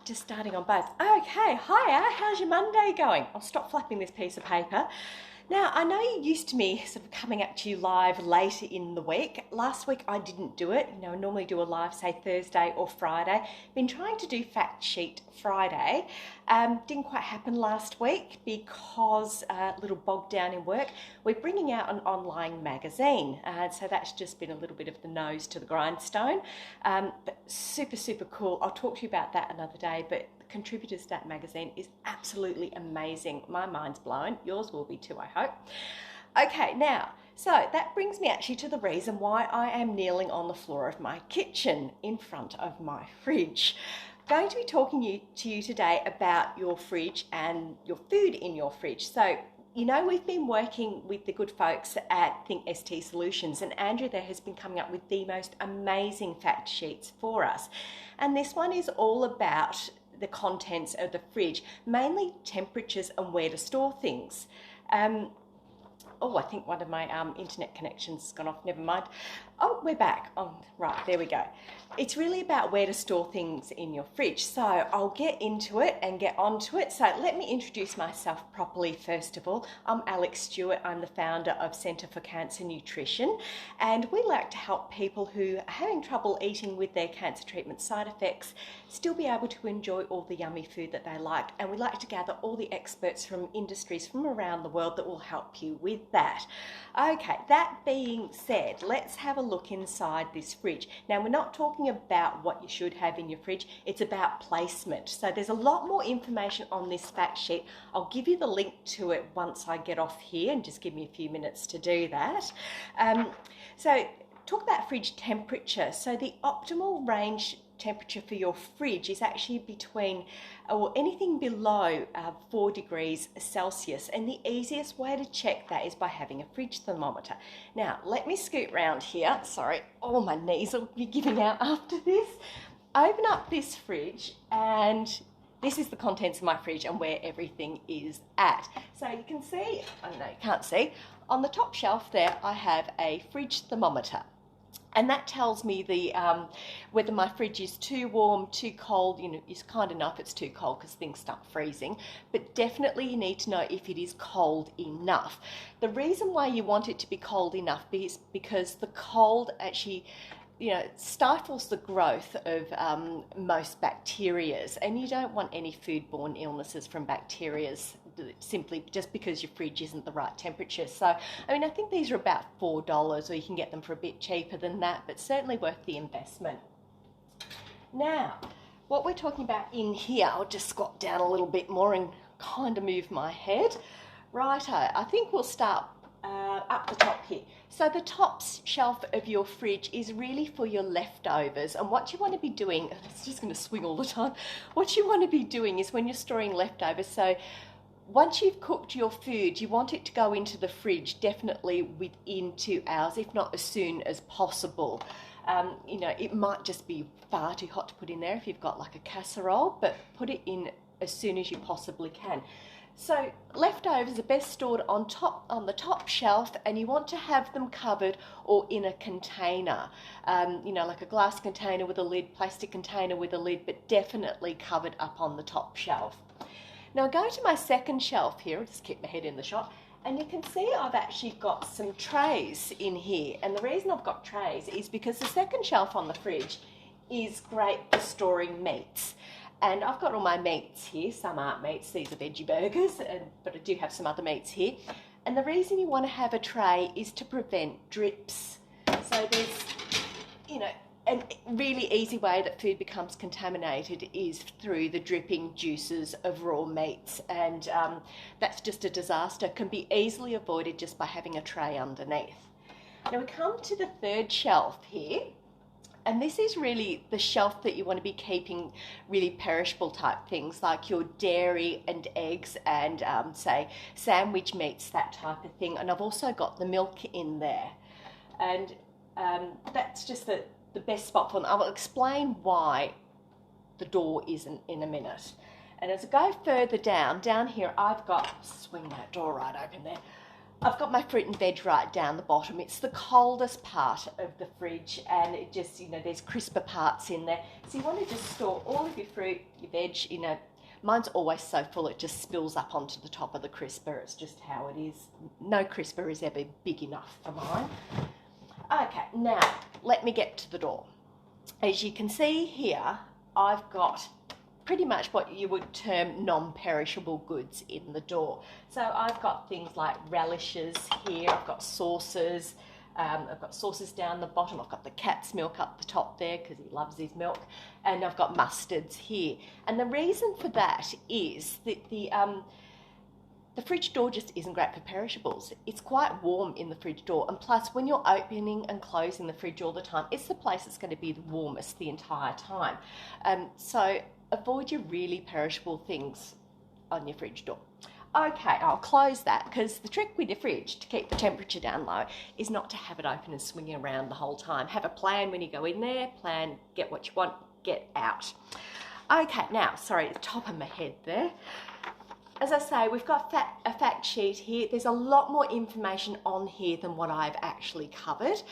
just starting on both. Okay, hiya, how's your Monday going? I'll stop flapping this piece of paper. Now, I know you're used to me sort of coming at you live later in the week. Last week I didn't do it. I normally do a live, say Thursday or Friday. Been trying to do Fact Sheet Friday. Didn't quite happen last week because a little bogged down in work. We're bringing out an online magazine. So that's just been a little bit of the nose to the grindstone. But super cool. I'll talk to you about that another day. But contributors to that magazine is absolutely amazing. My mind's blown. Yours will be too, I hope. Okay, now, so that brings me actually to the reason why I am kneeling on the floor of my kitchen in front of my fridge. I'm going to be talking to you today about your fridge and your food in your fridge. So, we've been working with the good folks at Think ST Solutions, and Andrew there has been coming up with the most amazing fact sheets for us. And this one is all about the contents of the fridge, mainly temperatures and where to store things. I think one of my internet connections has gone off, never mind. Oh, we're back. Right, there we go. It's really about where to store things in your fridge. So I'll get into it and get onto it. So let me introduce myself properly first of all. I'm Alyx Stewart. I'm the founder of Centre for Cancer Nutrition, and we like to help people who are having trouble eating with their cancer treatment side effects still be able to enjoy all the yummy food that they like. And we like to gather all the experts from industries from around the world that will help you with that. Okay, that being said, let's have a look inside this fridge. Now, we're not talking about what you should have in your fridge, it's about placement. So there's a lot more information on this fact sheet. I'll give you the link to it once I get off here, and just give me a few minutes to do that. So talk about fridge temperature. So the optimal range temperature for your fridge is actually between or anything below 4 degrees Celsius, and the easiest way to check that is by having a fridge thermometer. Now let me scoot round here. Sorry, my knees will be giving out after this. Open up this fridge, and this is the contents of my fridge and where everything is at. So you can see, I know you can't see, on the top shelf there I have a fridge thermometer. And that tells me whether my fridge is too warm, too cold. It's kind of enough it's too cold because things start freezing. But definitely you need to know if it is cold enough. The reason why you want it to be cold enough is because the cold actually stifles the growth of most bacterias, and you don't want any foodborne illnesses from bacterias simply just because your fridge isn't the right temperature. So, I think these are about $4, or you can get them for a bit cheaper than that, but certainly worth the investment. Now, what we're talking about in here, I'll just squat down a little bit more and kind of move my head. Righto, I think we'll start up the top here. So the top shelf of your fridge is really for your leftovers, and what you want to be doing, it's just going to swing all the time, what you want to be doing is when you're storing leftovers, so once you've cooked your food, you want it to go into the fridge definitely within 2 hours, if not as soon as possible. It might just be far too hot to put in there if you've got like a casserole, but put it in as soon as you possibly can. So leftovers are best stored on the top shelf, and you want to have them covered or in a container, like a glass container with a lid, plastic container with a lid, but definitely covered up on the top shelf. Now go to my second shelf here. I'll just keep my head in the shot, and you can see I've actually got some trays in here. And the reason I've got trays is because the second shelf on the fridge is great for storing meats. And I've got all my meats here. Some aren't meats, these are veggie burgers, but I do have some other meats here. And the reason you want to have a tray is to prevent drips. So there's, a really easy way that food becomes contaminated is through the dripping juices of raw meats. And that's just a disaster. It can be easily avoided just by having a tray underneath. Now we come to the third shelf here. And this is really the shelf that you want to be keeping really perishable type things like your dairy and eggs and say sandwich meats, that type of thing. And I've also got the milk in there. And that's just the best spot for them. I will explain why the door isn't in a minute. And as I go further down here, I've got, swing that door right open there. I've got my fruit and veg right down the bottom. It's the coldest part of the fridge, and it just, there's crisper parts in there. So you want to just store all of your fruit, your veg, mine's always so full it just spills up onto the top of the crisper. It's just how it is. No crisper is ever big enough for mine. Okay, now let me get to the door. As you can see here, I've got pretty much what you would term non-perishable goods in the door. So I've got things like relishes here, I've got sauces, down the bottom, I've got the cat's milk up the top there because he loves his milk, and I've got mustards here. And the reason for that is that the fridge door just isn't great for perishables. It's quite warm in the fridge door, and plus when you're opening and closing the fridge all the time, it's the place that's going to be the warmest the entire time. So avoid your really perishable things on your fridge door. Okay, I'll close that, because the trick with your fridge to keep the temperature down low is not to have it open and swinging around the whole time. Have a plan when you go in there, get what you want, get out. Okay, now, sorry, the top of my head there. As I say, we've got a fact sheet here. There's a lot more information on here than what I've actually covered.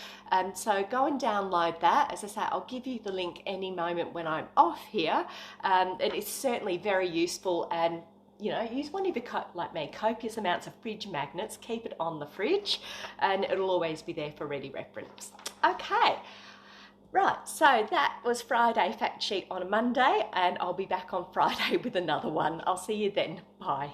So go and download that. As I say, I'll give you the link any moment when I'm off here. It is certainly very useful, and use one of your, like me, copious amounts of fridge magnets. Keep it on the fridge, and it'll always be there for ready reference. Okay. Right, so that was Friday fact sheet on a Monday, and I'll be back on Friday with another one. I'll see you then. Bye.